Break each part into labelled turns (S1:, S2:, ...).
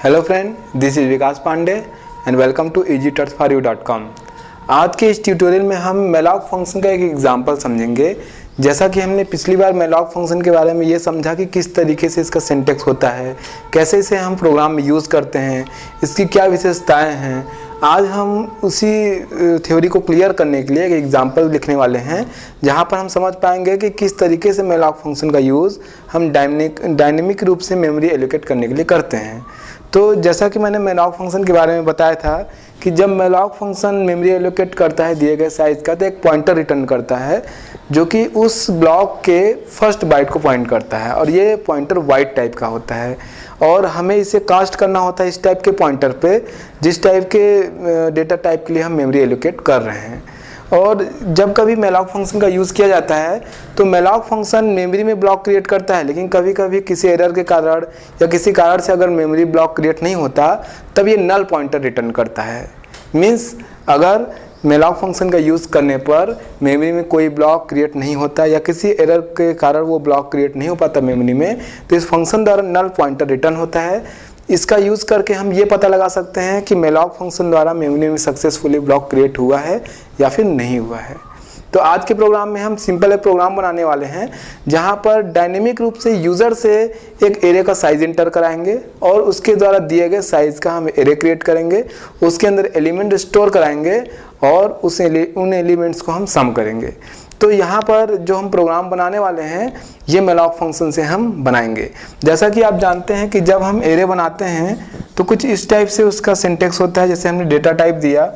S1: Hello friend, this is Vikas Pandey and welcome to easytutsforyou.com। आज के इस ट्यूटोरियल में हम malloc फंक्शन का एक एग्जांपल समझेंगे। जैसा कि हमने पिछली बार malloc फंक्शन के बारे में ये समझा कि किस तरीके से इसका सिंटैक्स होता है, कैसे इसे हम प्रोग्राम में यूज़ करते हैं, इसकी क्या विशेषताएं हैं। आज हम उसी थ्योरी को क्लियर करने के लिए एक एग्जांपल लिखने वाले हैं, जहां पर हम समझ पाएंगे कि किस तरीके से malloc फंक्शन का यूज़ हम डायनेमिक रूप से मेमोरी एलोकेट करने के लिए करते हैं। तो जैसा कि मैंने malloc फंक्शन के बारे में बताया था कि जब malloc फंक्शन मेमोरी एलोकेट करता है दिए गए साइज़ का, तो एक पॉइंटर रिटर्न करता है जो कि उस ब्लॉक के फर्स्ट बाइट को पॉइंट करता है, और ये पॉइंटर वाइट टाइप का होता है और हमें इसे कास्ट करना होता है इस टाइप के पॉइंटर पे जिस टाइप के डेटा टाइप के लिए हम मेमोरी एलोकेट कर रहे हैं। और जब कभी malloc फंक्शन का यूज़ किया जाता है तो malloc फंक्शन मेमोरी में ब्लॉक क्रिएट करता है, लेकिन कभी कभी किसी एरर के कारण या किसी कारण से अगर मेमोरी ब्लॉक क्रिएट नहीं होता तब ये नल पॉइंटर रिटर्न करता है। मीन्स अगर malloc फंक्शन का यूज़ करने पर मेमोरी में कोई ब्लॉक क्रिएट नहीं होता या किसी एरर के कारण वो ब्लॉक क्रिएट नहीं हो पाता मेमोरी में, तो इस फंक्शन द्वारा नल पॉइंटर रिटर्न होता है। इसका यूज़ करके हम ये पता लगा सकते हैं कि malloc फंक्शन द्वारा मेमोरी में सक्सेसफुली ब्लॉक क्रिएट हुआ है या फिर नहीं हुआ है। तो आज के प्रोग्राम में हम सिंपल एक प्रोग्राम बनाने वाले हैं जहां पर डायनेमिक रूप से यूज़र से एक एरे का साइज़ इंटर कराएंगे और उसके द्वारा दिए गए साइज़ का हम एरे क्रिएट करेंगे, उसके अंदर एलिमेंट स्टोर कराएंगे और उन एलिमेंट्स को हम सम करेंगे। तो यहाँ पर जो हम प्रोग्राम बनाने वाले हैं ये malloc फंक्शन से हम बनाएंगे। जैसा कि आप जानते हैं कि जब हम एरे बनाते हैं तो कुछ इस टाइप से उसका सिंटैक्स होता है। जैसे हमने डेटा टाइप दिया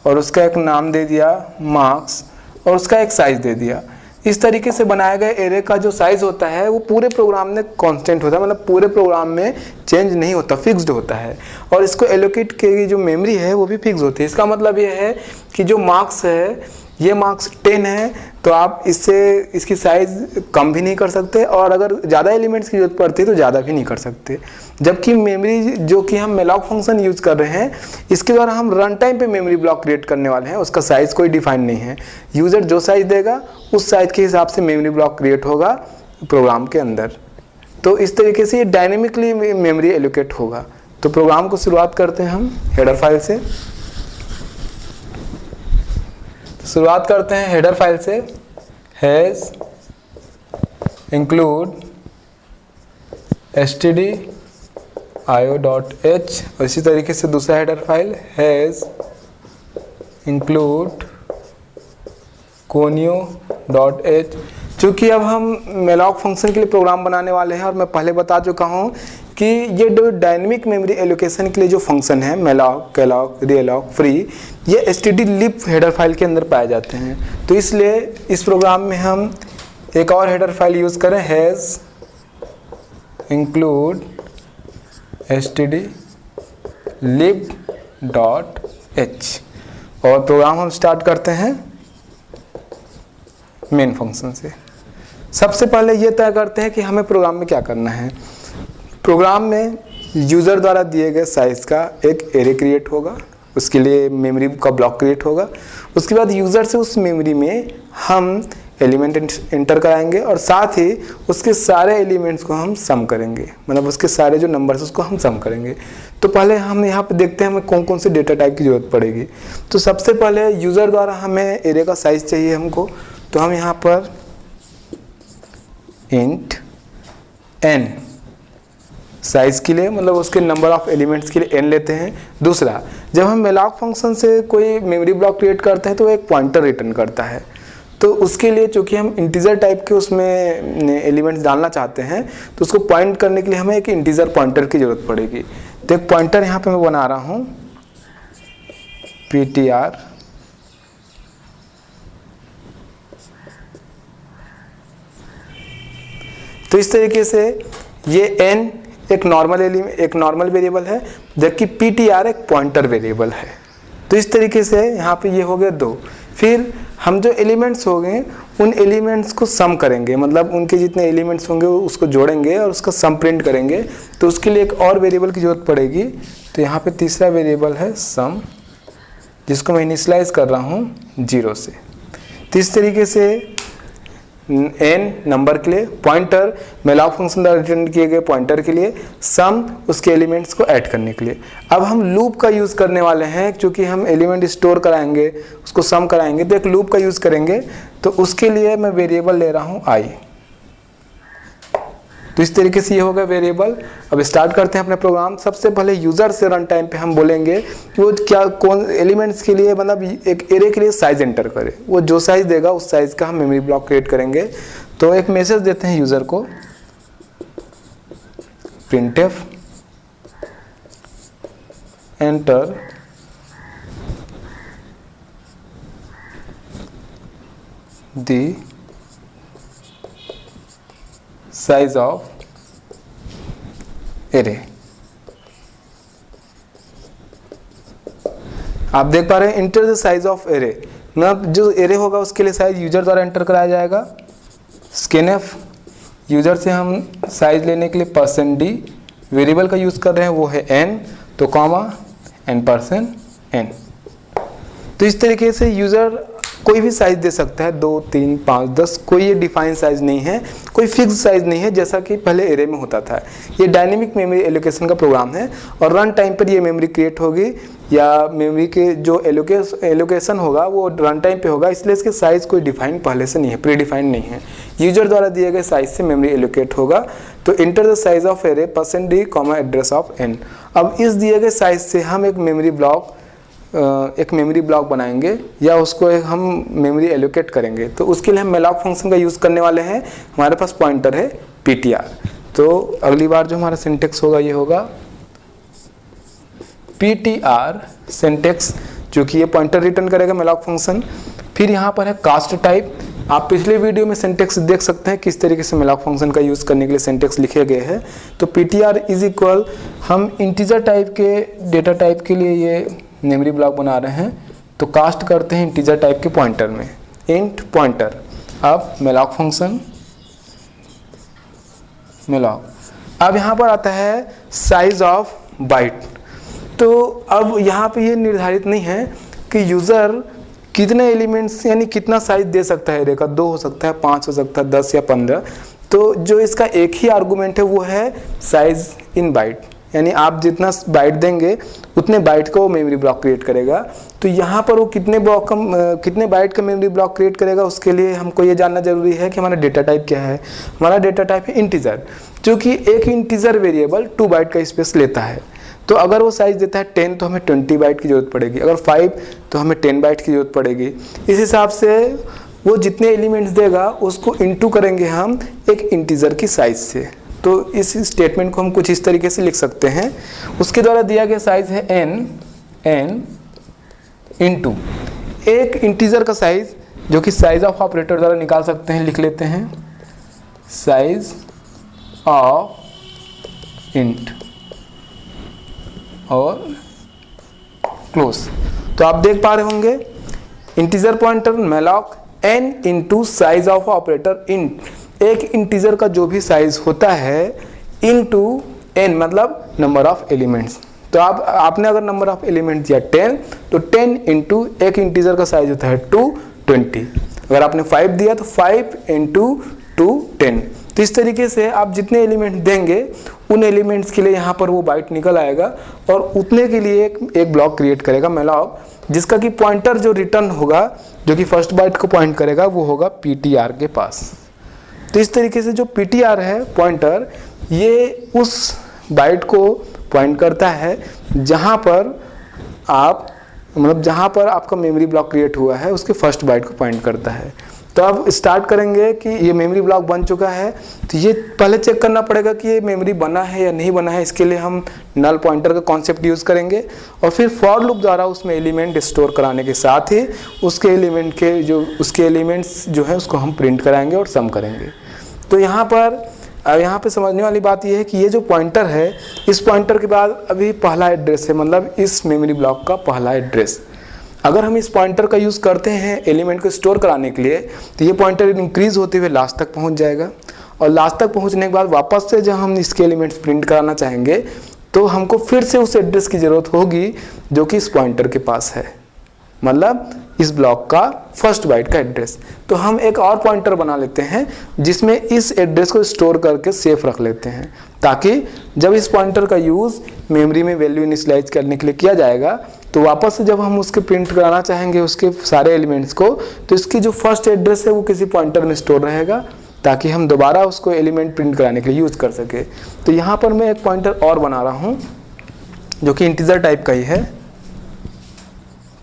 S1: और उसका एक नाम दे दिया मार्क्स और उसका एक साइज़ दे दिया। इस तरीके से बनाए गए एरे का जो साइज़ होता है वो पूरे प्रोग्राम में कांस्टेंट होता है, मतलब पूरे प्रोग्राम में चेंज नहीं होता, फिक्स्ड होता है। और इसको एलोकेट की जो मेमोरी है वो भी फिक्स होती है। इसका मतलब ये है कि जो मार्क्स है, ये मार्क्स 10 है तो आप इसकी साइज़ कम भी नहीं कर सकते और अगर ज़्यादा एलिमेंट्स की जरूरत पड़ती है तो ज़्यादा भी नहीं कर सकते। जबकि मेमोरी जो कि हम malloc फंक्शन यूज़ कर रहे हैं इसके द्वारा हम रन टाइम पे मेमोरी ब्लॉक क्रिएट करने वाले हैं। उसका साइज़ कोई डिफाइन नहीं है, यूज़र जो साइज़ देगा उस साइज़ के हिसाब से मेमोरी ब्लॉक क्रिएट होगा प्रोग्राम के अंदर। तो इस तरीके से ये डायनेमिकली मेमोरी एलोकेट होगा। तो प्रोग्राम को शुरुआत करते हैं हम हेडर फाइल से। शुरुआत करते हैं हेडर फाइल से, हैज़ इंक्लूड stdio.h और इसी तरीके से दूसरा header file has include conio.h। चूँकि अब हम malloc फंक्शन के लिए प्रोग्राम बनाने वाले हैं और मैं पहले बता चुका हूँ कि ये जो डायनेमिक मेमोरी एलोकेशन के लिए जो फंक्शन है malloc, calloc, realloc, free, ये stdlib हेडर फाइल के अंदर पाए जाते हैं। तो इसलिए इस प्रोग्राम में हम एक और हेडर फाइल यूज़ करें, हैज़ इंक्लूड stdlib.h और प्रोग्राम हम स्टार्ट करते हैं मेन फंक्शन से। सबसे पहले ये तय करते हैं कि हमें प्रोग्राम में क्या करना है। प्रोग्राम में यूज़र द्वारा दिए गए साइज़ का एक एरे क्रिएट होगा, उसके लिए मेमोरी का ब्लॉक क्रिएट होगा। उसके बाद यूज़र से उस मेमोरी में हम एलिमेंट इंटर कराएंगे और साथ ही उसके सारे एलिमेंट्स को हम सम करेंगे, मतलब उसके सारे जो नंबर्स उसको हम सम करेंगे। तो पहले हम यहाँ पे देखते हैं हमें कौन कौन से डेटा टाइप की ज़रूरत पड़ेगी। तो सबसे पहले यूज़र द्वारा हमें एरे का साइज़ चाहिए हमको, तो हम यहाँ पर इंट n साइज़ के लिए, मतलब उसके नंबर ऑफ एलिमेंट्स के लिए n लेते हैं। दूसरा, जब हम malloc फंक्शन से कोई मेमोरी ब्लॉक क्रिएट करते हैं तो एक पॉइंटर रिटर्न करता है। तो उसके लिए चूँकि हम इंटीजर टाइप के उसमें एलिमेंट्स डालना चाहते हैं तो उसको पॉइंट करने के लिए हमें एक इंटीजर पॉइंटर की ज़रूरत पड़ेगी। तो एक पॉइंटर यहाँ पे मैं बना रहा हूँ ptr, तो इस तरीके से ये n एक नॉर्मल वेरिएबल है जबकि ptr एक पॉइंटर वेरिएबल है। तो इस तरीके से यहाँ पे ये हो गए दो। फिर हम जो एलिमेंट्स हो गए उन एलिमेंट्स को सम करेंगे, मतलब उनके जितने एलिमेंट्स होंगे उसको जोड़ेंगे और उसका सम प्रिंट करेंगे। तो उसके लिए एक और वेरिएबल की ज़रूरत पड़ेगी। तो यहाँ पे तीसरा वेरिएबल है सम, जिसको मैं इनिशियलाइज कर रहा हूँ 0 से। तो इस तरीके से n नंबर के लिए, पॉइंटर malloc फंक्शन द्वारा रिटर्न किए गए पॉइंटर के लिए, सम उसके एलिमेंट्स को ऐड करने के लिए। अब हम लूप का यूज़ करने वाले हैं, क्योंकि हम एलिमेंट स्टोर कराएंगे, उसको सम कराएंगे, तो एक लूप का यूज़ करेंगे। तो उसके लिए मैं वेरिएबल ले रहा हूँ i। तो इस तरीके से ये होगा वेरिएबल। अब स्टार्ट करते हैं अपने प्रोग्राम। सबसे पहले यूज़र से रन टाइम पे हम बोलेंगे कि वो क्या कौन एलिमेंट्स के लिए, मतलब एक एरे के लिए साइज एंटर करे। वो जो साइज देगा उस साइज का हम मेमोरी ब्लॉक क्रिएट करेंगे। तो एक मैसेज देते हैं यूज़र को, printf enter the size of array. आप देख पा रहे हैं enter the size of array, मतलब जो एरे होगा उसके लिए साइज यूजर द्वारा एंटर कराया जाएगा। स्कैनफ यूजर से हम साइज लेने के लिए %d वेरिएबल का यूज कर रहे हैं, वो है n, तो कॉमा n%n। तो इस तरीके से यूजर कोई भी साइज दे सकता है, 2, 3, 5, 10, कोई ये डिफाइन साइज नहीं है, कोई फिक्स साइज नहीं है जैसा कि पहले एरे में होता था। ये डायनेमिक मेमोरी एलोकेशन का प्रोग्राम है और रन टाइम पर ये मेमोरी क्रिएट होगी या मेमोरी के जो एलोकेशन होगा वो रन टाइम पे होगा, इसलिए इसके साइज कोई डिफाइन पहले से नहीं है, प्री डिफाइन नहीं है। यूजर द्वारा दिए गए साइज से मेमोरी एलोकेट होगा। तो enter the size of array %d, address of n। अब इस दिए गए साइज से हम एक मेमोरी ब्लॉक बनाएंगे या उसको हम मेमोरी एलोकेट करेंगे। तो उसके लिए हम malloc फंक्शन का यूज़ करने वाले हैं। हमारे पास पॉइंटर है ptr। तो अगली बार जो हमारा सिंटेक्स होगा ये होगा ptr सिंटेक्स, चूँकि ये पॉइंटर रिटर्न करेगा malloc फंक्शन। फिर यहाँ पर है कास्ट टाइप। आप पिछले वीडियो में सिंटेक्स देख सकते हैं किस तरीके से malloc फंक्शन का यूज़ करने के लिए सिंटेक्स लिखे गए हैं। तो ptr इज इक्वल, हम इंटीजर टाइप के डेटा टाइप के लिए ये मेमोरी ब्लॉक बना रहे हैं, तो कास्ट करते हैं इंटीजर टाइप के पॉइंटर में, इंट पॉइंटर। अब malloc फंक्शन malloc। अब यहाँ पर आता है साइज ऑफ बाइट। तो अब यहाँ पे ये निर्धारित नहीं है कि यूज़र कितने एलिमेंट्स यानी कितना साइज दे सकता है एरे का, 2 हो सकता है, 5 हो सकता है, 10 या 15। तो जो इसका एक ही आर्गूमेंट है वो है साइज इन बाइट, यानी आप जितना बाइट देंगे उतने बाइट का वो मेमोरी ब्लॉक क्रिएट करेगा। तो यहाँ पर वो कितने बाइट का मेमोरी ब्लॉक क्रिएट करेगा, उसके लिए हमको ये जानना जरूरी है कि हमारा डेटा टाइप क्या है। हमारा डेटा टाइप है इंटीजर, क्योंकि एक इंटीजर वेरिएबल 2 बाइट का स्पेस लेता है। तो अगर वो साइज देता है 10 तो हमें 20 बाइट की जरूरत पड़ेगी, अगर 5 तो हमें 10 बाइट की जरूरत पड़ेगी। इस हिसाब से वो जितने एलिमेंट्स देगा उसको इंटू करेंगे हम एक इंटीजर की साइज से। तो इस स्टेटमेंट को हम कुछ इस तरीके से लिख सकते हैं। उसके द्वारा दिया गया साइज है n इंटू एक इंटीजर का साइज, जो कि साइज ऑफ ऑपरेटर द्वारा निकाल सकते हैं, लिख लेते हैं साइज ऑफ इंट और क्लोज। तो आप देख पा रहे होंगे integer pointer malloc n into size of operator int, एक इंटीजर का जो भी साइज होता है इनटू n, मतलब नंबर ऑफ एलिमेंट्स। तो आपने अगर नंबर ऑफ एलिमेंट्स दिया 10 तो 10 इंटू एक इंटीजर का साइज होता है 220। अगर आपने 5 दिया तो 5 इंटू 2 10। तो इस तरीके से आप जितने एलिमेंट देंगे उन एलिमेंट्स के लिए यहाँ पर वो बाइट निकल आएगा और उतने के लिए एक ब्लॉक क्रिएट करेगा malloc, जिसका कि पॉइंटर जो रिटर्न होगा, जो कि फर्स्ट बाइट को पॉइंट करेगा, वो होगा ptr के पास। तो इस तरीके से जो ptr है पॉइंटर, ये उस बाइट को पॉइंट करता है जहाँ पर आपका मेमोरी ब्लॉक क्रिएट हुआ है, उसके फर्स्ट बाइट को पॉइंट करता है। तो अब स्टार्ट करेंगे कि ये मेमोरी ब्लॉक बन चुका है। तो ये पहले चेक करना पड़ेगा कि ये मेमोरी बना है या नहीं बना है। इसके लिए हम नल पॉइंटर का कॉन्सेप्ट यूज़ करेंगे और फिर फॉर लूप द्वारा उसमें एलिमेंट स्टोर कराने के साथ ही उसके एलिमेंट्स जो है उसको हम प्रिंट कराएंगे और सम करेंगे। तो यहाँ पे समझने वाली बात ये है कि ये जो पॉइंटर है, इस पॉइंटर के बाद अभी पहला एड्रेस है, मतलब इस मेमोरी ब्लॉक का पहला एड्रेस। अगर हम इस पॉइंटर का यूज़ करते हैं एलिमेंट को स्टोर कराने के लिए, तो ये पॉइंटर इंक्रीज होते हुए लास्ट तक पहुंच जाएगा और लास्ट तक पहुंचने के बाद वापस से जब हम इसके एलिमेंट्स प्रिंट कराना चाहेंगे तो हमको फिर से उस एड्रेस की ज़रूरत होगी जो कि इस पॉइंटर के पास है। मतलब इस ब्लॉक का फर्स्ट बाइट का एड्रेस। तो हम एक और पॉइंटर बना लेते हैं जिसमें इस एड्रेस को स्टोर करके सेफ रख लेते हैं, ताकि जब इस पॉइंटर का यूज़ मेमोरी में वैल्यू इनिशियलाइज करने के लिए किया जाएगा तो वापस से जब हम उसके प्रिंट कराना चाहेंगे उसके सारे एलिमेंट्स को, तो इसकी जो फर्स्ट एड्रेस है वो किसी पॉइंटर में स्टोर रहेगा, ताकि हम दोबारा उसको एलिमेंट प्रिंट कराने के लिए यूज़ कर सके। तो यहाँ पर मैं एक पॉइंटर और बना रहा हूँ जो कि इंटीजर टाइप का ही है,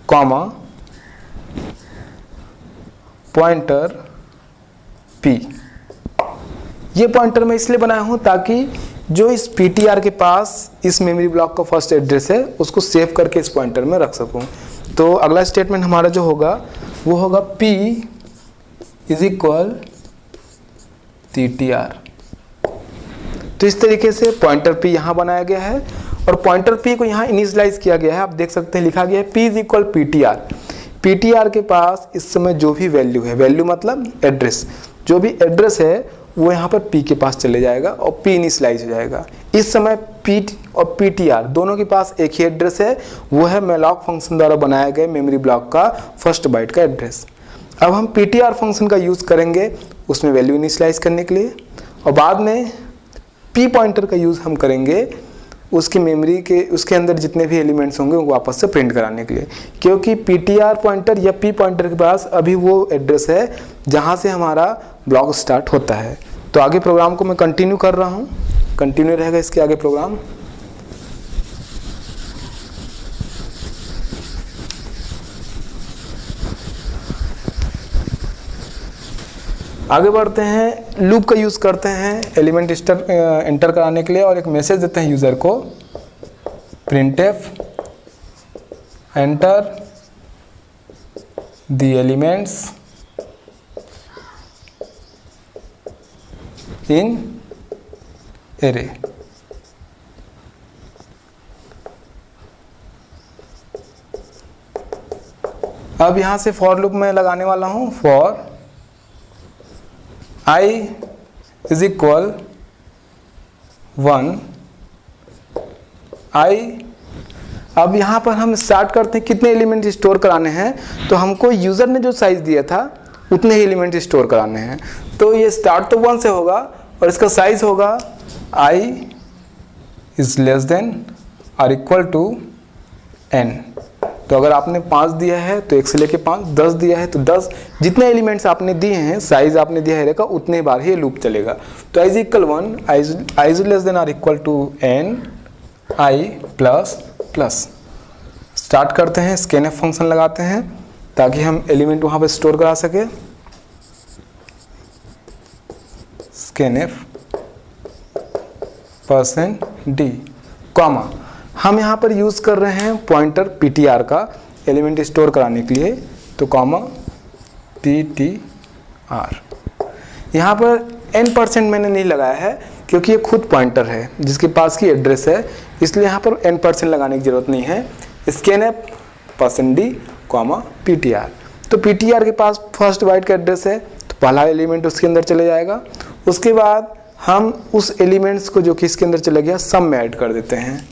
S1: कॉमा पॉइंटर p। ये पॉइंटर मैं इसलिए बनाया हूँ ताकि जो इस ptr के पास इस मेमोरी ब्लॉक का फर्स्ट एड्रेस है उसको सेव करके इस पॉइंटर में रख सकूँ। तो अगला स्टेटमेंट हमारा जो होगा वो होगा p इज इक्वल ptr। तो इस तरीके से पॉइंटर p यहाँ बनाया गया है और पॉइंटर p को यहाँ इनिशियलाइज किया गया है। आप देख सकते हैं लिखा गया है p is equal ptr। ptr के पास इस समय जो भी वैल्यू है, वैल्यू मतलब एड्रेस, जो भी एड्रेस है वो यहाँ पर p के पास चले जाएगा और p इनिशियलाइज हो जाएगा। इस समय p और ptr दोनों के पास एक ही एड्रेस है, वो है malloc फंक्शन द्वारा बनाया गया मेमोरी ब्लॉक का फर्स्ट बाइट का एड्रेस। अब हम ptr फंक्शन का यूज़ करेंगे उसमें वैल्यू इनिशियलाइज करने के लिए, और बाद में p पॉइंटर का यूज़ हम करेंगे उसकी मेमोरी के उसके अंदर जितने भी एलिमेंट्स होंगे वो वापस से प्रिंट कराने के लिए, क्योंकि ptr पॉइंटर या p पॉइंटर के पास अभी वो एड्रेस है जहाँ से हमारा ब्लॉक स्टार्ट होता है। तो आगे प्रोग्राम को मैं कंटिन्यू कर रहा हूँ, कंटिन्यू रहेगा इसके आगे प्रोग्राम। आगे बढ़ते हैं, लूप का यूज़ करते हैं एलिमेंट एंटर कराने के लिए और एक मैसेज देते हैं यूज़र को, printf enter the elements in array. अब यहाँ से फॉर लूप में लगाने वाला हूँ, for I is equal 1 I। अब यहाँ पर हम स्टार्ट करते हैं कितने एलिमेंट स्टोर कराने हैं, तो हमको यूज़र ने जो साइज दिया था उतने ही एलिमेंट स्टोर कराने हैं। तो ये स्टार्ट तो 1 से होगा और इसका साइज होगा I is less than or equal to n। तो अगर आपने 5 दिया है तो 1 से लेके 5, 10 दिया है तो 10, जितने एलिमेंट्स आपने दिए हैं, साइज आपने दिया है एरे का, उतने बार ही लूप चलेगा। तो i is equal 1, i is less than or equal to n i plus plus. Start करते हैं, scanf फंक्शन लगाते हैं ताकि हम एलिमेंट वहाँ पे स्टोर करा सके। scanf %d कॉमा, हम यहाँ पर यूज़ कर रहे हैं पॉइंटर ptr का एलिमेंट स्टोर कराने के लिए, तो कॉमा ptr। यहाँ पर n% मैंने नहीं लगाया है क्योंकि ये खुद पॉइंटर है जिसके पास की एड्रेस है, इसलिए यहाँ पर n% लगाने की ज़रूरत नहीं है। scanf %d comma ptr। तो ptr के पास फर्स्ट बाइट का एड्रेस है तो पहला एलिमेंट उसके अंदर चले जाएगा। उसके बाद हम उस एलिमेंट्स को जो कि इसके अंदर चला गया सम में ऐड कर देते हैं।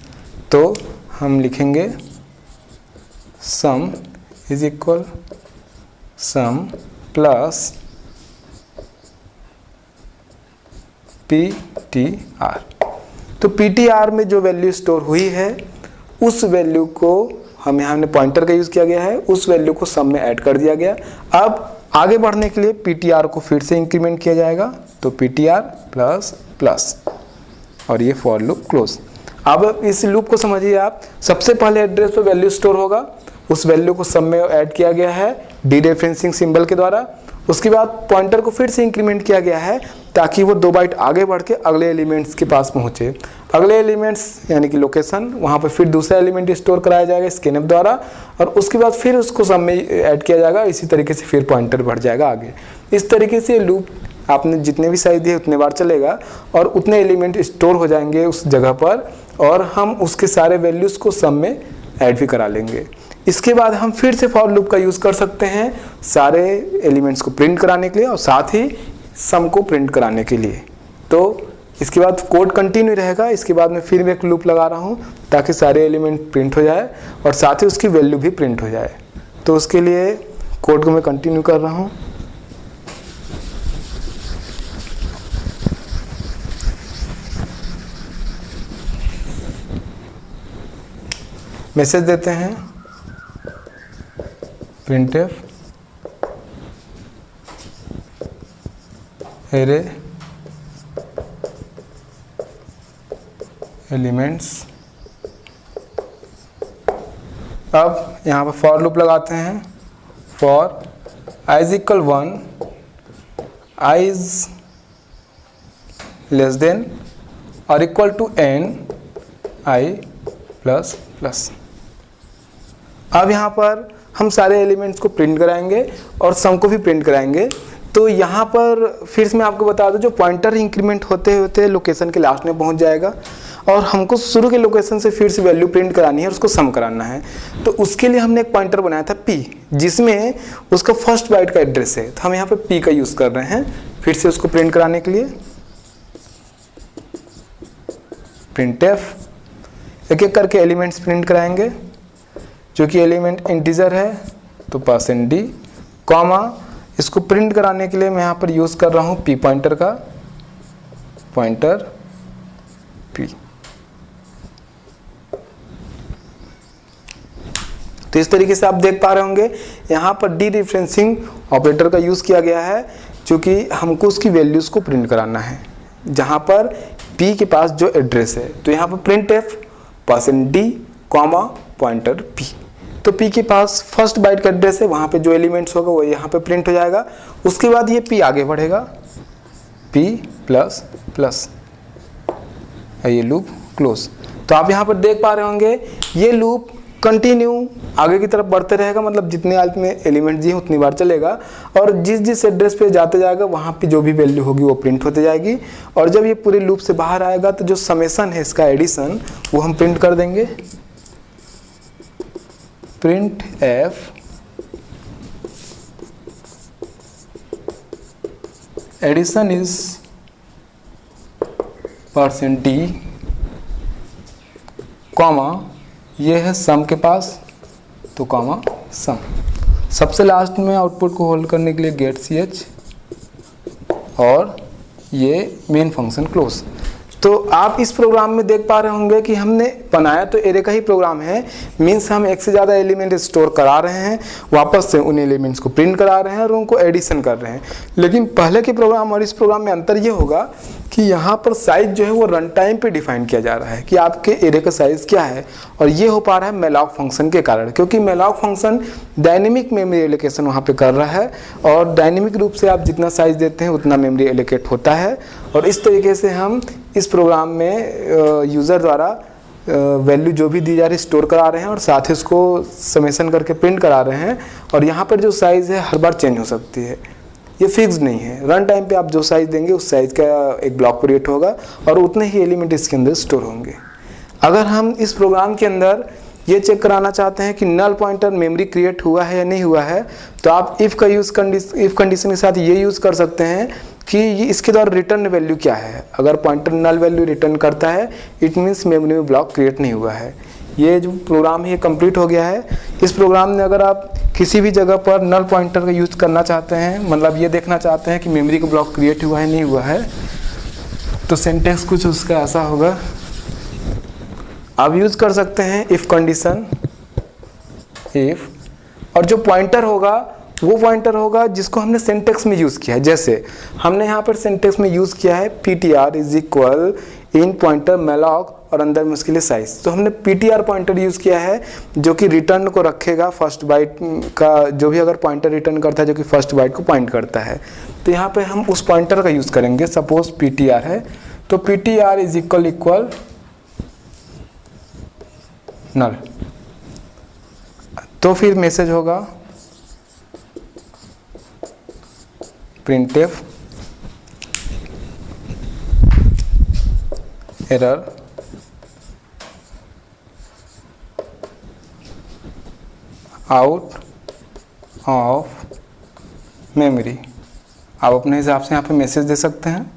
S1: तो हम लिखेंगे सम is equal some plus ptr। तो ptr में जो वैल्यू स्टोर हुई है उस वैल्यू को हम यहाँ ने पॉइंटर का यूज़ किया गया है, उस वैल्यू को सम में ऐड कर दिया गया। अब आगे बढ़ने के लिए ptr को फिर से इंक्रीमेंट किया जाएगा, तो ptr प्लस प्लस और ये फॉर लूप क्लोज। अब इस लूप को समझिए आप, सबसे पहले एड्रेस पे वैल्यू स्टोर होगा, उस वैल्यू को सम में ऐड किया गया है डीरेफरेंसिंग सिंबल के द्वारा। उसके बाद पॉइंटर को फिर से इंक्रीमेंट किया गया है ताकि वो 2 बाइट आगे बढ़ के अगले एलिमेंट्स के पास पहुँचे। अगले एलिमेंट्स यानी कि लोकेशन, वहाँ पर फिर दूसरा एलिमेंट स्टोर कराया जाएगा scanf द्वारा और उसके बाद फिर उसको सम में ऐड किया जाएगा। इसी तरीके से फिर पॉइंटर बढ़ जाएगा आगे। इस तरीके से लूप आपने जितने भी साइज दिए उतने बार चलेगा और उतने एलिमेंट स्टोर हो जाएंगे उस जगह पर और हम उसके सारे वैल्यूज़ को सम में ऐड भी करा लेंगे। इसके बाद हम फिर से फॉर लूप का यूज़ कर सकते हैं सारे एलिमेंट्स को प्रिंट कराने के लिए और साथ ही सम को प्रिंट कराने के लिए। तो इसके बाद कोड कंटिन्यू रहेगा। इसके बाद मैं फिर एक लूप लगा रहा हूँ ताकि सारे एलिमेंट प्रिंट हो जाए और साथ ही उसकी वैल्यू भी प्रिंट हो जाए। तो उसके लिए कोड को मैं कंटिन्यू कर रहा हूँ। मैसेज देते हैं printf array एलिमेंट्स। अब यहाँ पर फॉर लूप लगाते हैं। For i is equal 1, i is less than or equal to n i plus plus. अब यहाँ पर हम सारे एलिमेंट्स को प्रिंट कराएंगे और सम को भी प्रिंट कराएंगे। तो यहाँ पर फिर से मैं आपको बता दूं, जो पॉइंटर इंक्रीमेंट होते होते लोकेशन के लास्ट में पहुँच जाएगा और हमको शुरू के लोकेशन से फिर से वैल्यू प्रिंट करानी है और उसको सम कराना है। तो उसके लिए हमने एक पॉइंटर बनाया था p, जिसमें उसका फर्स्ट बाइट का एड्रेस है। तो हम यहाँ पर p का यूज़ कर रहे हैं फिर से उसको प्रिंट कराने के लिए। printf एक एक करके एलिमेंट्स प्रिंट कराएंगे। जो कि एलिमेंट इंटीजर है तो %d, कॉमा इसको प्रिंट कराने के लिए मैं यहाँ पर यूज़ कर रहा हूँ p पॉइंटर का, पॉइंटर p। तो इस तरीके से आप देख पा रहे होंगे यहाँ पर डी रिफरेंसिंग ऑपरेटर का यूज़ किया गया है, क्योंकि हमको उसकी वैल्यूज़ को प्रिंट कराना है जहाँ पर p के पास जो एड्रेस है। तो यहाँ पर printf %d, comma pointer p। तो p के पास फर्स्ट बाइट का एड्रेस है, वहाँ पे जो एलिमेंट्स होगा वो यहाँ पे प्रिंट हो जाएगा। उसके बाद ये p आगे बढ़ेगा, p प्लस प्लस, ये लूप क्लोज। तो आप यहाँ पर देख पा रहे होंगे ये लूप कंटिन्यू आगे की तरफ बढ़ते रहेगा, मतलब जितने आल्ट में एलिमेंट दिए उतनी बार चलेगा और जिस जिस एड्रेस पे जाते जाएगा वहाँ पे जो भी वैल्यू होगी वो प्रिंट होते जाएगी। और जब ये पूरे लूप से बाहर आएगा तो जो समेशन है इसका एडिशन वो हम प्रिंट कर देंगे। printf addition is %d, comma ये है सम के पास तो कॉमा सम। सबसे लास्ट में आउटपुट को होल्ड करने के लिए गेट ch और ये मेन फंक्शन क्लोज। तो आप इस प्रोग्राम में देख पा रहे होंगे कि हमने बनाया तो एरे का ही प्रोग्राम है, मीन्स हम एक से ज़्यादा एलिमेंट स्टोर करा रहे हैं, वापस से उन एलिमेंट्स को प्रिंट करा रहे हैं और उनको एडिशन कर रहे हैं। लेकिन पहले के प्रोग्राम और इस प्रोग्राम में अंतर ये होगा कि यहाँ पर साइज जो है वो रन टाइम पे डिफाइन किया जा रहा है कि आपके एरे का साइज क्या है, और ये हो पा रहा है मेलॉक फंक्शन के कारण, क्योंकि malloc function dynamic memory allocation वहाँ पे कर रहा है और डायनेमिक रूप से आप जितना साइज देते हैं उतना मेमोरी एलोकेट होता है। और इस तरीके से हम इस प्रोग्राम में यूज़र द्वारा वैल्यू जो भी दी जा रही है स्टोर करा रहे हैं और साथ ही उसको समेशन करके प्रिंट करा रहे हैं। और यहाँ पर जो साइज़ है हर बार चेंज हो सकती है, ये फिक्स नहीं है। रन टाइम पे आप जो साइज़ देंगे उस साइज़ का एक ब्लॉक क्रिएट होगा और उतने ही एलिमेंट इसके अंदर स्टोर होंगे। अगर हम इस प्रोग्राम के अंदर ये चेक कराना चाहते हैं कि नल पॉइंटर मेमोरी क्रिएट हुआ है या नहीं हुआ है, तो आप इफ़ कंडीशन के साथ ये यूज़ कर सकते हैं कि ये इसके द्वारा रिटर्न वैल्यू क्या है। अगर पॉइंटर नल वैल्यू रिटर्न करता है इट मीन्स मेमोरी में ब्लॉक क्रिएट नहीं हुआ है। ये जो प्रोग्राम है ये कंप्लीट हो गया है। इस प्रोग्राम में अगर आप किसी भी जगह पर नल पॉइंटर का यूज़ करना चाहते हैं, मतलब ये देखना चाहते हैं कि मेमोरी का ब्लॉक क्रिएट हुआ है नहीं हुआ है, तो सिंटेक्स कुछ उसका ऐसा होगा। आप यूज़ कर सकते हैं इफ़ कंडीशन, इफ़, और जो पॉइंटर होगा वो पॉइंटर होगा जिसको हमने सिंटेक्स में यूज़ किया है। जैसे हमने यहाँ पर सिंटेक्स में यूज़ किया है ptr is equal in pointer malloc और अंदर में उसके लिए साइज। तो हमने ptr पॉइंटर यूज़ किया है जो कि रिटर्न को रखेगा फर्स्ट बाइट का, जो भी अगर पॉइंटर रिटर्न करता है जो कि फर्स्ट बाइट को पॉइंट करता है। तो यहाँ पे हम उस पॉइंटर का यूज़ करेंगे। सपोज ptr है तो ptr इज इक्वल नल, तो फिर मैसेज होगा printf error out of memory. आप अपने हिसाब से यहाँ पे मैसेज दे सकते हैं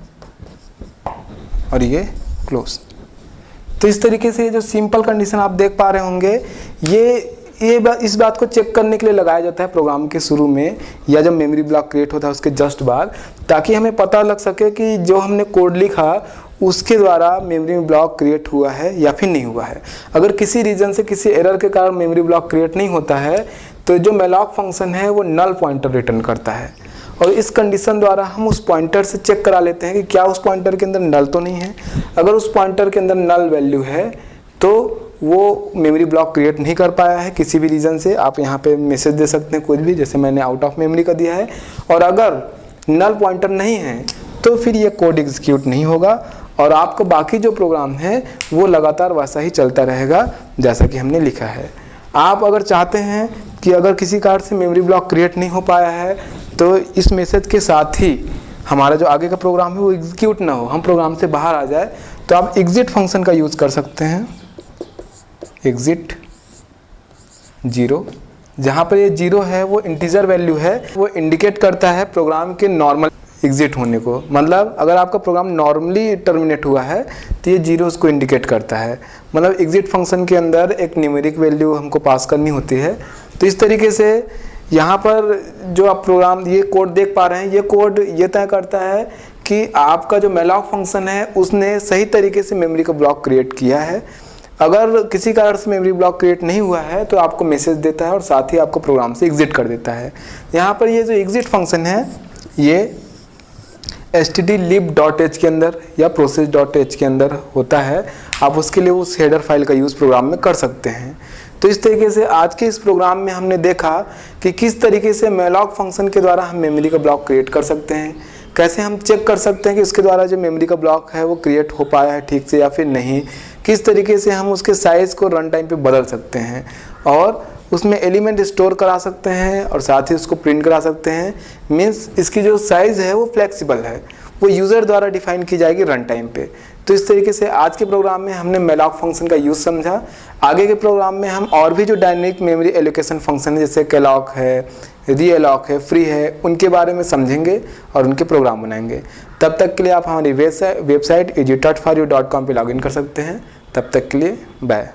S1: और ये क्लोज। तो इस तरीके से जो सिंपल कंडीशन आप देख पा रहे होंगे, ये इस बात को चेक करने के लिए लगाया जाता है प्रोग्राम के शुरू में या जब मेमोरी ब्लॉक क्रिएट होता है उसके जस्ट बाद, ताकि हमें पता लग सके कि जो हमने कोड लिखा उसके द्वारा मेमोरी ब्लॉक क्रिएट हुआ है या फिर नहीं हुआ है। अगर किसी रीज़न से किसी एरर के कारण मेमोरी ब्लॉक क्रिएट नहीं होता है तो जो malloc फंक्शन है वो नल पॉइंटर रिटर्न करता है, और इस कंडीशन द्वारा हम उस पॉइंटर से चेक करा लेते हैं कि क्या उस पॉइंटर के अंदर नल तो नहीं है। अगर उस पॉइंटर के अंदर नल वैल्यू है तो वो मेमोरी ब्लॉक क्रिएट नहीं कर पाया है किसी भी रीज़न से। आप यहाँ पे मैसेज दे सकते हैं कुछ भी, जैसे मैंने आउट ऑफ मेमोरी का दिया है। और अगर नल पॉइंटर नहीं है तो फिर ये कोड एग्जीक्यूट नहीं होगा और आपको बाकी जो प्रोग्राम है वो लगातार वैसा ही चलता रहेगा जैसा कि हमने लिखा है। आप अगर चाहते हैं कि अगर किसी कारण से मेमोरी ब्लॉक क्रिएट नहीं हो पाया है तो इस मैसेज के साथ ही हमारा जो आगे का प्रोग्राम है वो एग्जीक्यूट ना हो, हम प्रोग्राम से बाहर आ जाए, तो आप एग्जिट फंक्शन का यूज़ कर सकते हैं। एग्जिट 0, जहाँ पर ये 0 है वो इंटीजर वैल्यू है, वो इंडिकेट करता है प्रोग्राम के नॉर्मल एग्जिट होने को। मतलब अगर आपका प्रोग्राम नॉर्मली टर्मिनेट हुआ है तो ये 0 उसको इंडिकेट करता है। मतलब एग्जिट फंक्शन के अंदर एक न्यूमेरिक वैल्यू हमको पास करनी होती है। तो इस तरीके से यहाँ पर जो आप प्रोग्राम ये कोड देख पा रहे हैं, ये कोड ये तय करता है कि आपका जो malloc फंक्शन है उसने सही तरीके से मेमोरी का ब्लॉक क्रिएट किया है। अगर किसी कारण से मेमोरी ब्लॉक क्रिएट नहीं हुआ है तो आपको मैसेज देता है और साथ ही आपको प्रोग्राम से एग्जिट कर देता है। यहाँ पर ये जो एग्जिट फंक्शन है ये stdlib.h के अंदर या process.h के अंदर होता है। आप उसके लिए उस हेडर फाइल का यूज़ प्रोग्राम में कर सकते हैं। तो इस तरीके से आज के इस प्रोग्राम में हमने देखा कि किस तरीके से malloc फंक्शन के द्वारा हम मेमोरी का ब्लॉक क्रिएट कर सकते हैं, कैसे हम चेक कर सकते हैं कि उसके द्वारा जो मेमोरी का ब्लॉक है वो क्रिएट हो पाया है ठीक से या फिर नहीं, किस तरीके से हम उसके साइज़ को रन टाइम पे बदल सकते हैं और उसमें एलिमेंट स्टोर करा सकते हैं और साथ ही उसको प्रिंट करा सकते हैं। मीन्स इसकी जो साइज़ है वो फ्लेक्सिबल है, वो यूज़र द्वारा डिफाइन की जाएगी रन टाइम पे। तो इस तरीके से आज के प्रोग्राम में हमने malloc फंक्शन का यूज़ समझा। आगे के प्रोग्राम में हम और भी जो डायनेमिक मेमोरी एलोकेशन फंक्शन है जैसे calloc है, realloc है, free है, उनके बारे में समझेंगे और उनके प्रोग्राम बनाएंगे। तब तक के लिए आप हमारी वेबसाइट easyturtforyou.com पे लॉगिन कर सकते हैं। तब तक के लिए बाय।